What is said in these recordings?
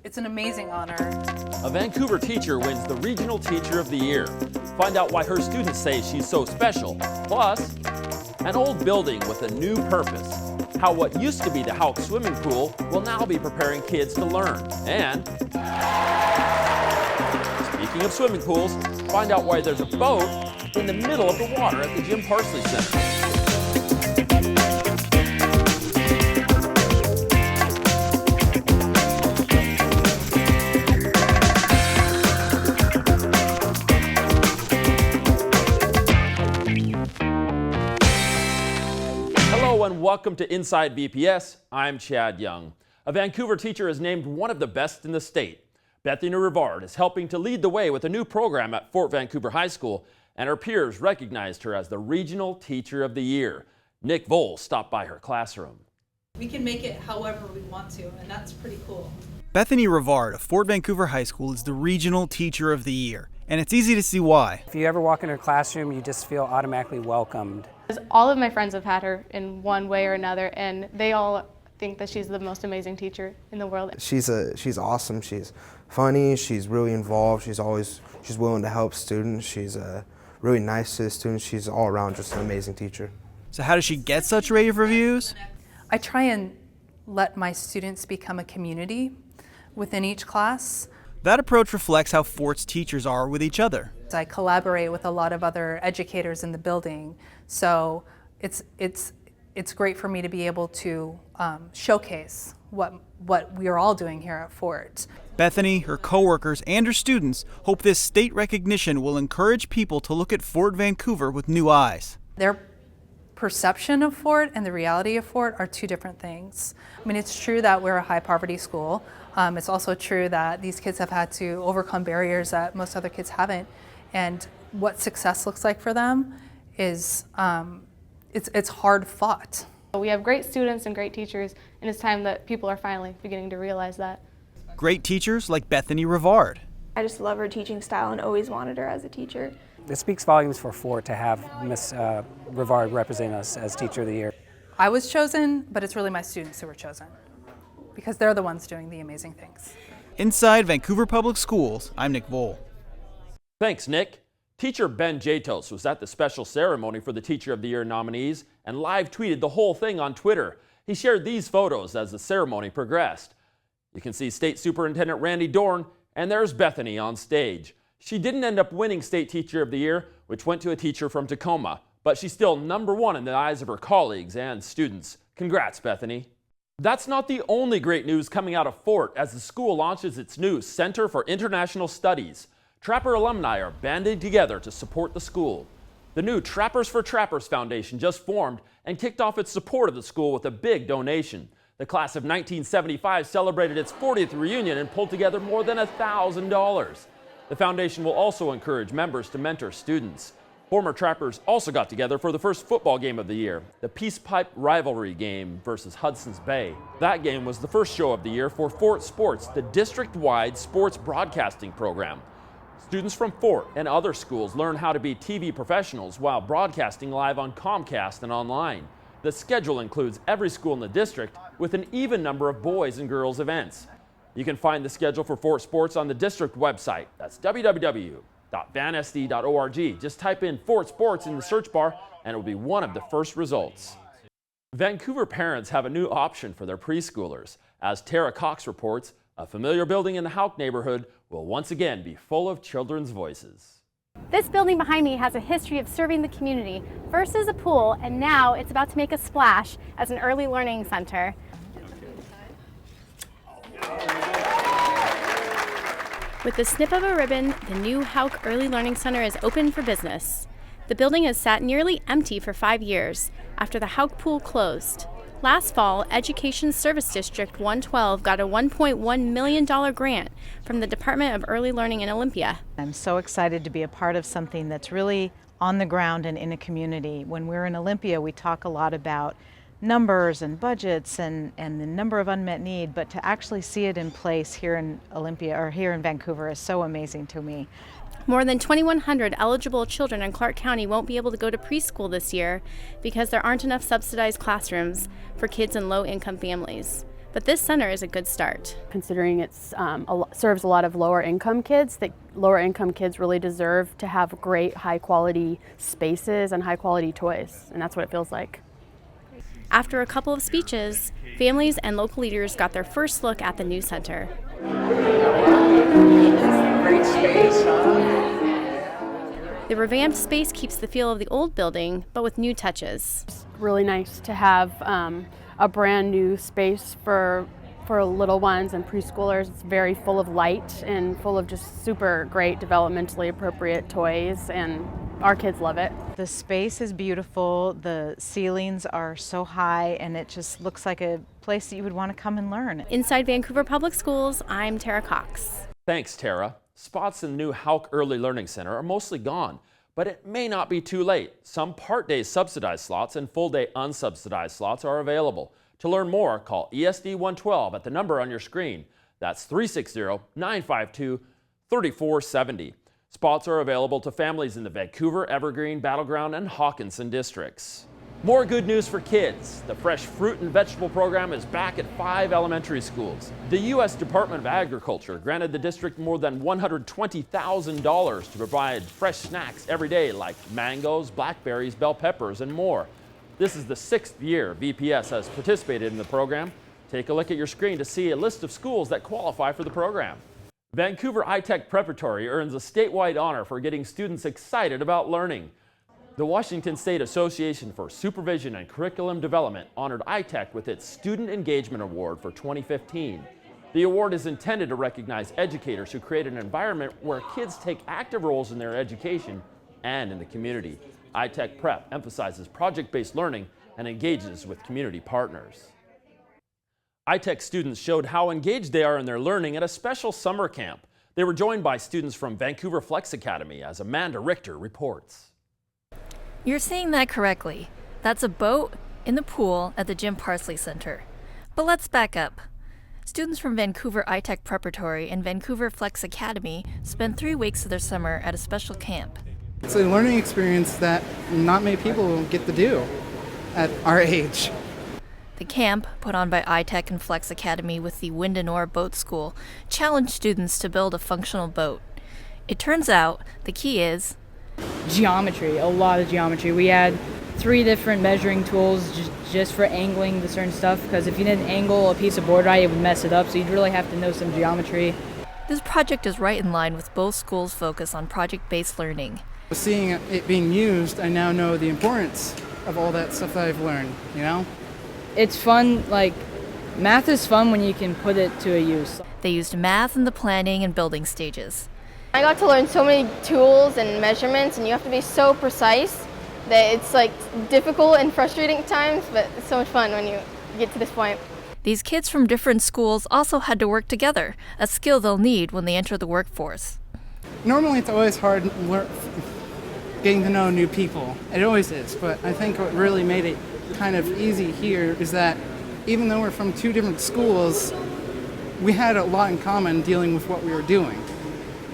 It's an amazing honor. A Vancouver teacher wins the Regional Teacher of the Year. Find out why her students say she's so special. Plus, an old building with a new purpose. How what used to be the Houck swimming pool will now be preparing kids to learn. And speaking of swimming pools, find out why there's a boat in the middle of the water at the Jim Parsley Center. Hello and welcome to Inside VPS. I'm Chad Young. A Vancouver teacher is named one of the best in the state. Bethany Rivard is helping to lead the way with a new program at Fort Vancouver High School, and her peers recognized her as the Regional Teacher of the Year. Nick Vole stopped by her classroom. We can make it however we want to, and that's pretty cool. Bethany Rivard of Fort Vancouver High School is the Regional Teacher of the Year, and it's easy to see why. If you ever walk in her classroom, you just feel automatically welcomed. All of my friends have had her in one way or another, and they all think that she's the most amazing teacher in the world. She's awesome. She's funny. She's really involved. She's willing to help students. She's really nice to the students. She's all around just an amazing teacher. So how does she get such rave reviews? I try and let my students become a community within each class. That approach reflects how Fort's teachers are with each other. I collaborate with a lot of other educators in the building, so it's great for me to be able to showcase what we are all doing here at Fort. Bethany, her coworkers, and her students hope this state recognition will encourage people to look at Fort Vancouver with new eyes. Their perception of Fort and the reality of Fort are two different things. I mean, it's true that we're a high poverty school. It's also true that these kids have had to overcome barriers that most other kids haven't. And what success looks like for them is it's hard fought. We have great students and great teachers, and it's time that people are finally beginning to realize that. Great teachers like Bethany Rivard. I just love her teaching style and always wanted her as a teacher. It speaks volumes for Fort to have Miss Rivard represent us as Teacher of the Year. I was chosen, but it's really my students who were chosen because they're the ones doing the amazing things. Inside Vancouver Public Schools, I'm Nick Vole. Thanks, Nick. Teacher Ben Jatos was at the special ceremony for the Teacher of the Year nominees and live tweeted the whole thing on Twitter. He shared these photos as the ceremony progressed. You can see State Superintendent Randy Dorn, and there's Bethany on stage. She didn't end up winning State Teacher of the Year, which went to a teacher from Tacoma, but she's still #1 in the eyes of her colleagues and students. Congrats, Bethany. That's not the only great news coming out of Fort as the school launches its new Center for International Studies. Trapper alumni are banding together to support the school. The new Trappers for Trappers Foundation just formed and kicked off its support of the school with a big donation. The class of 1975 celebrated its 40th reunion and pulled together more than $1,000. The foundation will also encourage members to mentor students. Former Trappers also got together for the first football game of the year, the Peace Pipe Rivalry game versus Hudson's Bay. That game was the first show of the year for Fort Sports, the district-wide sports broadcasting program. Students from Fort and other schools learn how to be TV professionals while broadcasting live on Comcast and online. The schedule includes every school in the district with an even number of boys and girls events. You can find the schedule for Fort Sports on the district website. That's www.vansd.org. Just type in Fort Sports in the search bar and it will be one of the first results. Vancouver parents have a new option for their preschoolers. As Tara Cox reports, a familiar building in the Houck neighborhood will once again be full of children's voices. This building behind me has a history of serving the community, first as a pool, and now it's about to make a splash as an early learning center. With the snip of a ribbon, the new Houck Early Learning Center is open for business. The building has sat nearly empty for 5 years after the Houck pool closed. Last fall, Education Service District 112 got a $1.1 million grant from the Department of Early Learning in Olympia. I'm so excited to be a part of something that's really on the ground and in a community. When we're in Olympia, we talk a lot about numbers and budgets and the number of unmet need, but to actually see it in place here in Olympia or here in Vancouver is so amazing to me. More than 2,100 eligible children in Clark County won't be able to go to preschool this year because there aren't enough subsidized classrooms for kids in low-income families. But this center is a good start. Considering it serves a lot of lower income kids, that lower income kids really deserve to have great high quality spaces and high quality toys, and that's what it feels like. After a couple of speeches, families and local leaders got their first look at the new center. Great space, The revamped space keeps the feel of the old building, but with new touches. It's really nice to have a brand new space for little ones and preschoolers. It's very full of light and full of just super great developmentally appropriate toys, and our kids love it. The space is beautiful, the ceilings are so high, and it just looks like a place that you would want to come and learn. Inside Vancouver Public Schools, I'm Tara Cox. Thanks, Tara. Spots in the new Houck Early Learning Center are mostly gone, but it may not be too late. Some part-day subsidized slots and full-day unsubsidized slots are available. To learn more, call ESD 112 at the number on your screen. That's 360-952-3470. Spots are available to families in the Vancouver, Evergreen, Battleground, and Hawkinson districts. More good news for kids. The Fresh Fruit and Vegetable program is back at 5 elementary schools. The U.S. Department of Agriculture granted the district more than $120,000 to provide fresh snacks every day like mangoes, blackberries, bell peppers, and more. This is the 6th year VPS has participated in the program. Take a look at your screen to see a list of schools that qualify for the program. Vancouver iTech Preparatory earns a statewide honor for getting students excited about learning. The Washington State Association for Supervision and Curriculum Development honored iTech with its Student Engagement Award for 2015. The award is intended to recognize educators who create an environment where kids take active roles in their education and in the community. iTech Prep emphasizes project-based learning and engages with community partners. iTech students showed how engaged they are in their learning at a special summer camp. They were joined by students from Vancouver Flex Academy, as Amanda Richter reports. You're seeing that correctly. That's a boat in the pool at the Jim Parsley Center. But let's back up. Students from Vancouver iTech Preparatory and Vancouver Flex Academy spend 3 weeks of their summer at a special camp. It's a learning experience that not many people get to do at our age. The camp, put on by iTech and Flex Academy with the Wind and Oar Boat School, challenged students to build a functional boat. It turns out the key is geometry, a lot of geometry. We had 3 different measuring tools just for angling the certain stuff, because if you didn't angle a piece of board right, it would mess it up, so you'd really have to know some geometry. This project is right in line with both schools' focus on project-based learning. Seeing it being used, I now know the importance of all that stuff that I've learned, you know? It's fun, like, math is fun when you can put it to a use. They used math in the planning and building stages. I got to learn so many tools and measurements, and you have to be so precise that it's like difficult and frustrating at times, but it's so much fun when you get to this point. These kids from different schools also had to work together, a skill they'll need when they enter the workforce. Normally it's always hard getting to know new people. It always is, but I think what really made it kind of easy here is that even though we're from 2 different schools, we had a lot in common dealing with what we were doing.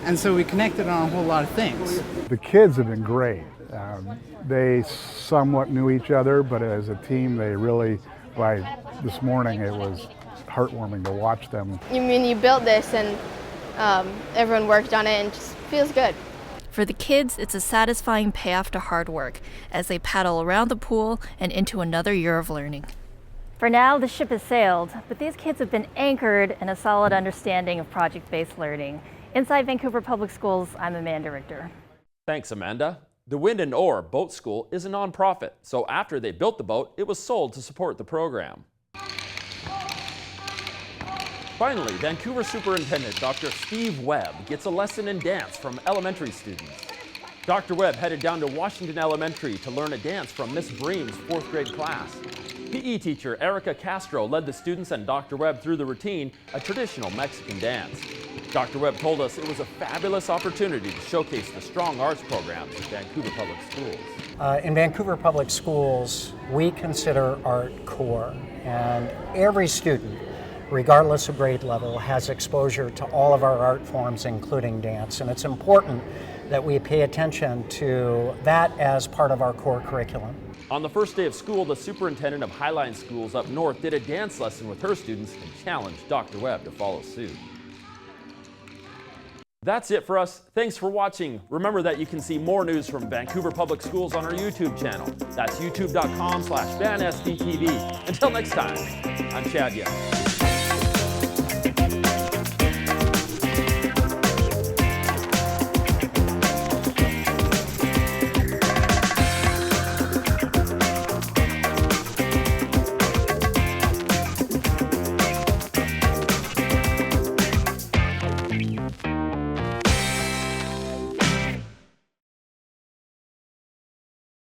And so we connected on a whole lot of things. The kids have been great. They somewhat knew each other, but as a team, they really, by this morning, it was heartwarming to watch them. You mean you built this and everyone worked on it and it just feels good. For the kids, it's a satisfying payoff to hard work as they paddle around the pool and into another year of learning. For now, the ship has sailed, but these kids have been anchored in a solid understanding of project-based learning. Inside Vancouver Public Schools, I'm Amanda Richter. Thanks, Amanda. The Wind and Oar Boat School is a nonprofit, so after they built the boat, it was sold to support the program. Finally, Vancouver Superintendent Dr. Steve Webb gets a lesson in dance from elementary students. Dr. Webb headed down to Washington Elementary to learn a dance from Miss Bream's 4th grade class. PE teacher Erica Castro led the students and Dr. Webb through the routine, a traditional Mexican dance. Dr. Webb told us it was a fabulous opportunity to showcase the strong arts programs at Vancouver Public Schools. In Vancouver Public Schools, we consider art core, and every student, regardless of grade level, has exposure to all of our art forms, including dance. And it's important that we pay attention to that as part of our core curriculum. On the first day of school, the superintendent of Highline Schools up north did a dance lesson with her students and challenged Dr. Webb to follow suit. That's it for us. Thanks for watching. Remember that you can see more news from Vancouver Public Schools on our YouTube channel. That's youtube.com/VanSDTV. Until next time, I'm Chad Young.